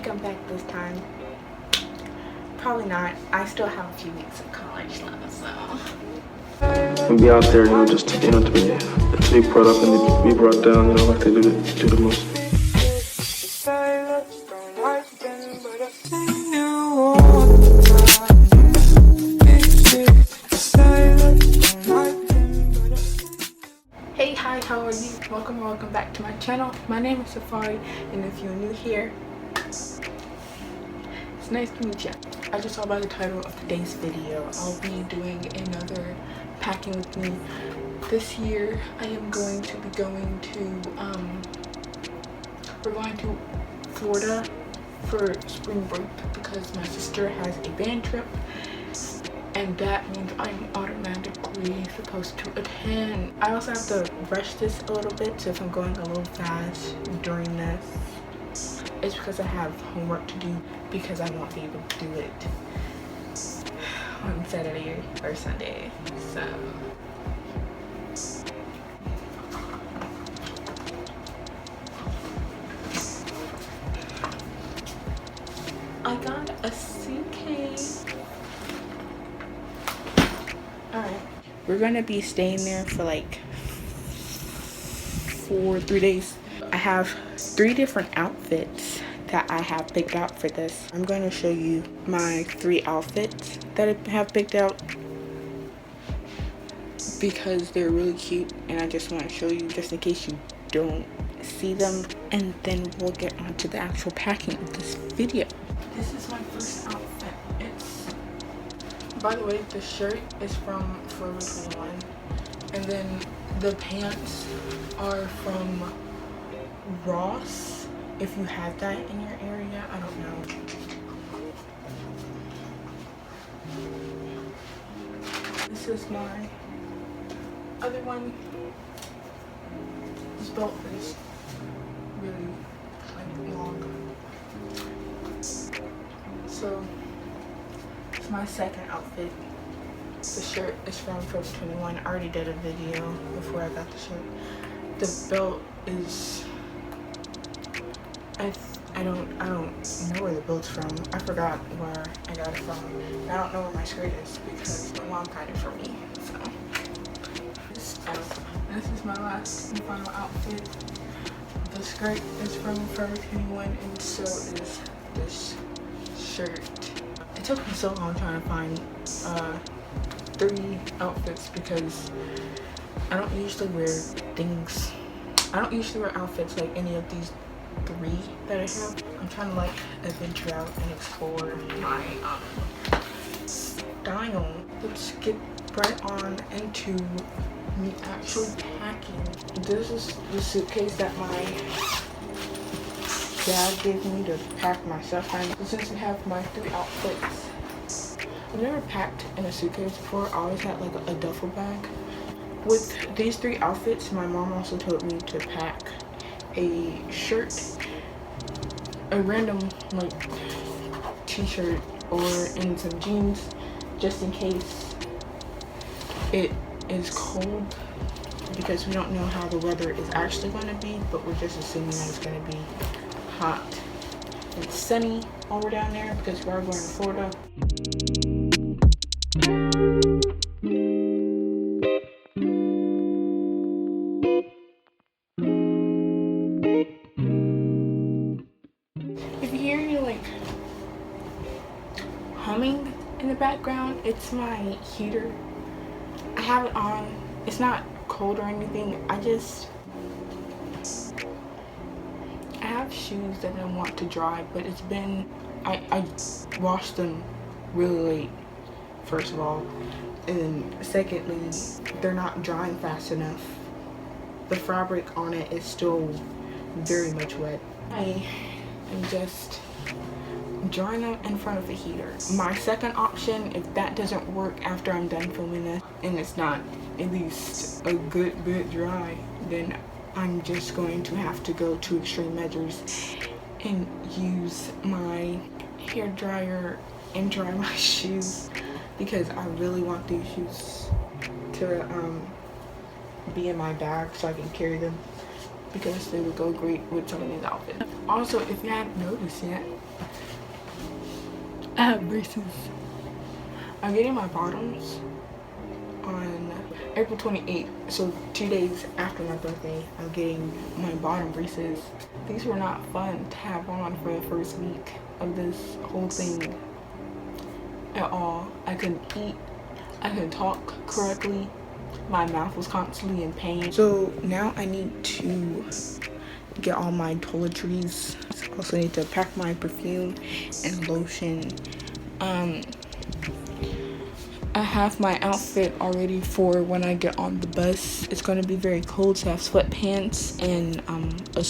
think I'm back this time. Probably not. I still have a few weeks of college left, so. And be out there, just to be brought up and to be brought down, like they do the most. Hey, hi, how are you? Welcome back to my channel. My name is Safari, and if you're new here, it's nice to meet you. I just saw by the title of today's video, I'll be doing another packing with me. This year, I am going to be going to, we're going to Florida for spring break because my sister has a band trip. And that means I'm automatically supposed to attend. I also have to rush this a little bit, so if I'm going a little fast during this, it's because I have homework to do, because I won't be able to do it on Saturday or Sunday. So I got a suitcase. Alright, we're gonna be staying there for like 3 days. I have 3 different outfits that I have picked out for this. I'm going to show you my 3 outfits that I have picked out because they're really cute, and I just want to show you just in case you don't see them, and then we'll get on to the actual packing of this video. This is my first outfit. By the way, the shirt is from Forever 21, and then the pants are from Ross. If you have that in your area, I don't know. This is my other one. This belt is really long. So it's my second outfit. The shirt is from Forever 21. I already did a video before I got the shirt. The belt is I don't know where the belt's from. I forgot where I got it from. I don't know where my skirt is because my mom got it for me. So this is my last and final outfit. The skirt is from Forever 21, and so is this shirt. It took me so long trying to find 3 outfits because I don't usually wear things. I don't usually wear outfits like any of these 3 that I have. I'm trying to like adventure out and explore my style. Let's get right on into me actually packing. This is the suitcase that my dad gave me to pack my stuff in. Since we have my 3 outfits, I've never packed in a suitcase before. I always had like a duffel bag. With these 3 outfits, my mom also told me to pack a shirt, a random like t-shirt, and some jeans just in case it is cold, because we don't know how the weather is actually going to be, but we're just assuming that it's going to be hot and sunny while we're down there because we are going to Florida. If you hear any like humming in the background, it's my heater. I have it on. It's not cold or anything. I have shoes that I want to dry, but it's been, I washed them really late, first of all, and secondly, they're not drying fast enough. The fabric on it is still very much wet. I am just drying them in front of the heater. My second option, if that doesn't work after I'm done filming this and it's not at least a good bit dry, then I'm just going to have to go to extreme measures and use my hair dryer and dry my shoes, because I really want these shoes to be in my bag so I can carry them, because they would go great with some of these outfits. Also, if you haven't noticed yet, I have braces. I'm getting my bottoms on April 28th, so 2 days after my birthday. I'm getting my bottom braces. These were not fun to have on for the first week of this whole thing at all. I couldn't eat, I couldn't talk correctly, my mouth was constantly in pain. So now I need to get all my toiletries. I also need to pack my perfume and lotion. I have my outfit already for when I get on the bus. It's going to be very cold, so I have sweatpants and a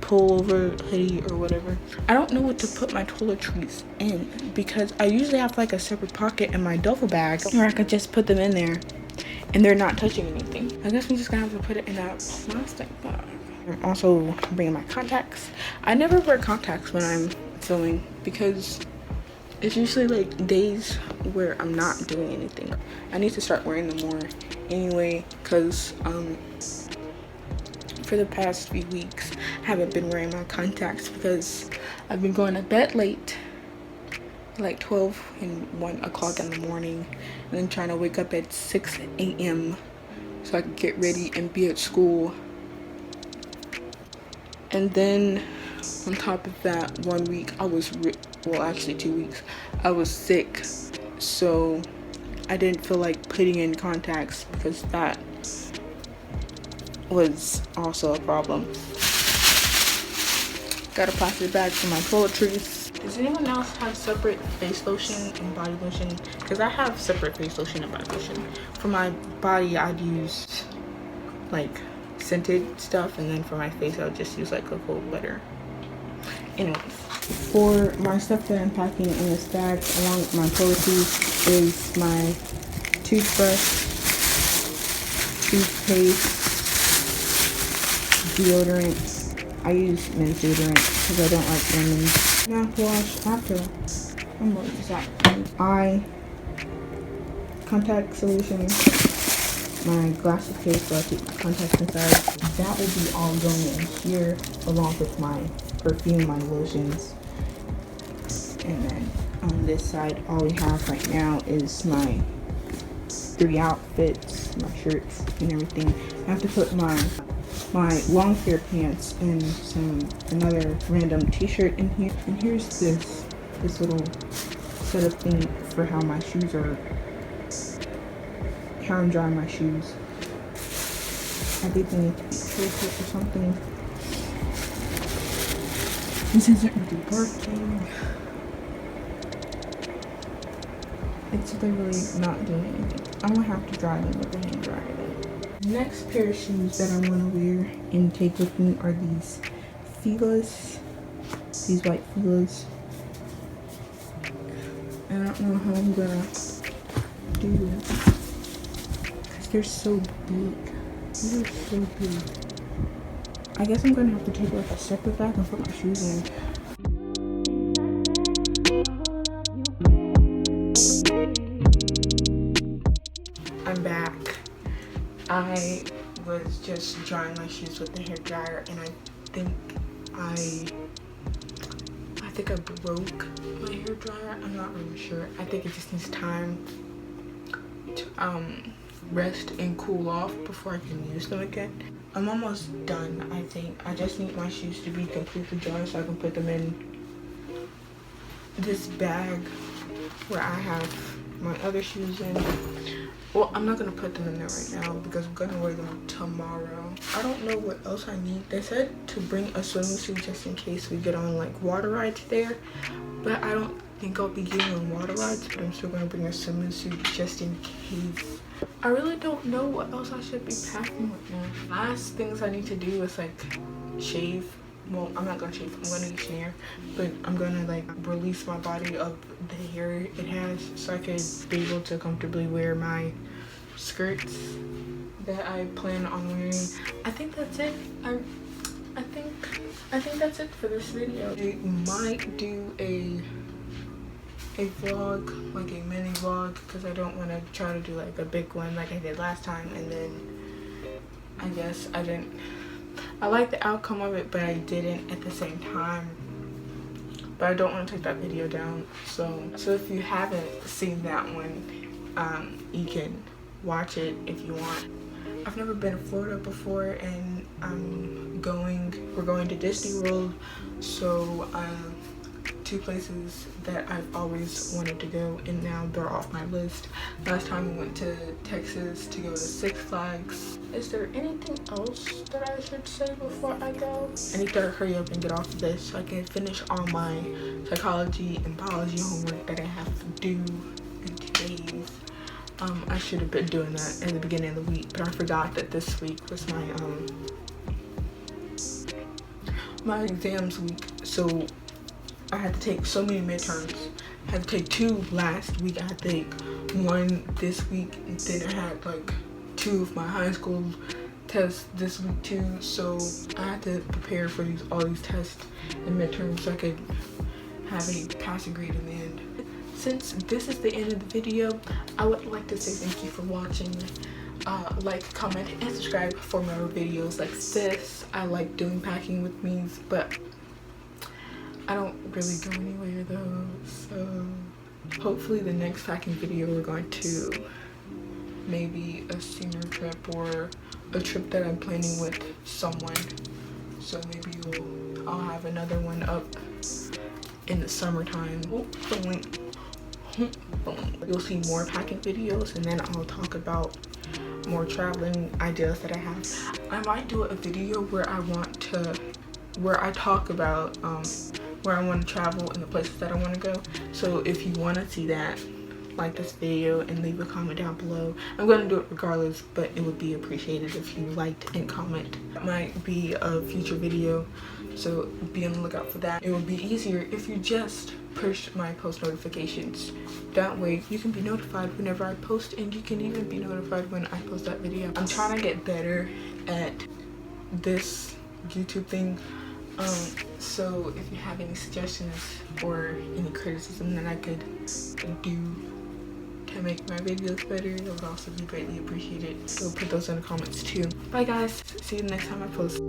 pullover hoodie or whatever. I don't know what to put my toiletries in because I usually have like a separate pocket in my duffel bag where I could just put them in there and they're not touching anything. I guess I'm just gonna have to put it in that plastic bag. I'm also bringing my contacts. I never wear contacts when I'm filming because it's usually like days where I'm not doing anything. I need to start wearing them more anyway because for the past few weeks I haven't been wearing my contacts because I've been going to bed late, like 12 and 1 o'clock in the morning, and then trying to wake up at 6 a.m. so I could get ready and be at school. And then on top of that, 1 week I was well, actually 2 weeks I was sick, so I didn't feel like putting in contacts because that was also a problem. Got a plastic bag for my toiletries. Does anyone else have separate face lotion and body lotion? Because I have separate face lotion and body lotion. For my body I'd use like scented stuff, and then for my face I'll just use like a cold butter. Anyways, for my stuff that I'm packing in this bag along with my toiletries is my toothbrush, toothpaste, deodorant. I use men's deodorant because I don't like women's. Mouthwash after. I'm going to use that. Eye contact solution. My glasses case so I keep my contacts inside. That will be all going in here along with my perfume, my lotions. And then on this side, all we have right now is my 3 outfits, my shirts and everything. I have to put my long pair pants and another random t-shirt in here. And here's this little setup thing for how my shoes are, how I'm drying my shoes. I think they need to be closer or something. This isn't really working. It's literally not doing anything. I'm gonna have to dry them with a hand dryer. Next pair of shoes that I want to wear and take with me are these Fila's, these white Fila's. I don't know how I'm gonna do this because they're so big. They're so big. I guess I'm gonna have to take like a separate bag and put my shoes in. I'm back. I was just drying my shoes with the hair dryer, and I think I broke my hair dryer. I'm not really sure. I think it just needs time to rest and cool off before I can use them again. I'm almost done. I think I just need my shoes to be completely dry so I can put them in this bag where I have my other shoes in. Well, I'm not gonna put them in there right now because I'm gonna wear them tomorrow. I don't know what else I need. They said to bring a swimming suit just in case we get on like water rides there, but I don't think I'll be getting on water rides, but I'm still gonna bring a swimming suit just in case. I really don't know what else I should be packing right now. Last things I need to do is like shave. Well, I'm not gonna shave, I'm gonna use hair, but I'm gonna like release my body of the hair it has so I could be able to comfortably wear my skirts that I plan on wearing. I think that's it. I think that's it for this video. I might do a vlog, like a mini vlog, because I don't want to try to do like a big one like I did last time, and then I guess I didn't. I like the outcome of it, but I didn't at the same time but I don't want to take that video down. So if you haven't seen that one, you can watch it if you want. I've never been to Florida before, and we're going to Disney World, so 2 places that I've always wanted to go, and now they're off my list. Last time we went to Texas to go to Six Flags. Is there anything else that I should say before I go? I need to hurry up and get off of this so I can finish all my psychology and biology homework that I have to do in 2 days. I should have been doing that in the beginning of the week, but I forgot that this week was my exams week, so I had to take so many midterms. I had to take 2 last week. I had to take 1 this week, and then I had like 2 of my high school tests this week too. So I had to prepare for all these tests and midterms so I could have a passing grade in the end. Since this is the end of the video, I would like to say thank you for watching. Like, comment, and subscribe for more videos like this. I like doing packing with me's, but I don't really go anywhere though, so hopefully the next packing video we're going to maybe a senior trip or a trip that I'm planning with someone. So maybe I'll have another one up in the summertime. Hopefully. You'll see more packing videos, and then I'll talk about more traveling ideas that I have. I might do a video where I talk about where I want to travel and the places that I want to go. So if you want to see that, like this video and leave a comment down below. I'm going to do it regardless, but it would be appreciated if you liked and comment. It might be a future video, so be on the lookout for that. It would be easier if you just push my post notifications. That way you can be notified whenever I post, and you can even be notified when I post that video. I'm trying to get better at this YouTube thing. So if you have any suggestions or any criticism that I could do to make my videos better, it would also be greatly appreciated. So put those in the comments too. Bye guys, see you the next time I post.